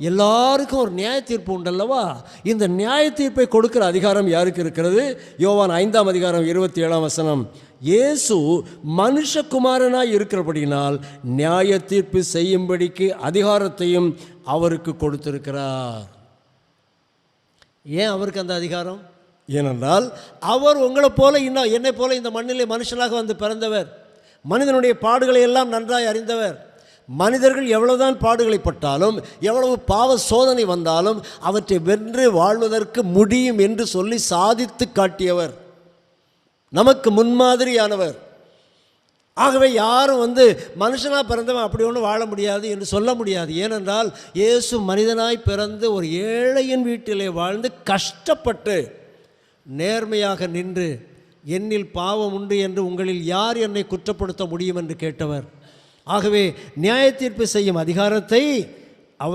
எல்லாருக்கும் ஒரு நியாய தீர்ப்பு உண்டல்லவா? இந்த நியாய தீர்ப்பை கொடுக்கிற அதிகாரம் யாருக்கு இருக்கிறது? யோவான் 5ஆம் அதிகாரம் 27ஆம் வசனம். இயேசு மனுஷகுமாரனாய் இருக்கிறபடினால் நியாய தீர்ப்பு செய்யும்படிக்கு அதிகாரத்தையும் அவருக்கு கொடுத்திருக்கிறார். ஏன் அவருக்கு அந்த அதிகாரம்? ஏனென்றால் அவர் உங்களை போல இன்னும் என்னை போல இந்த மண்ணிலே மனுஷனாக வந்து பிறந்தவர், மனிதனுடைய பாடுகளை எல்லாம் நன்றாய் அறிந்தவர். மனிதர்கள் எவ்வளவுதான் பாடுகளை பட்டாலும், எவ்வளவு பாவ சோதனை வந்தாலும் அவற்றை வென்று வாழ்வதற்கு முடியும் என்று சொல்லி சாதித்து காட்டியவர், நமக்கு முன்மாதிரியானவர். ஆகவே யாரும் மனுஷனாக பிறந்தவன் அப்படி ஒன்றும் வாழ முடியாது என்று சொல்ல முடியாது. ஏனென்றால் இயேசு மனிதனாய் பிறந்து ஒரு ஏழையின் வீட்டிலே வாழ்ந்து கஷ்டப்பட்டு நேர்மையாக நின்று என்னில் பாவம் உண்டு என்று உங்களில் யார் என்னை குற்றப்படுத்த முடியும் என்று கேட்டவர். ஆகவே நியாய தீர்ப்பு செய்யும் அதிகாரத்தை அவர்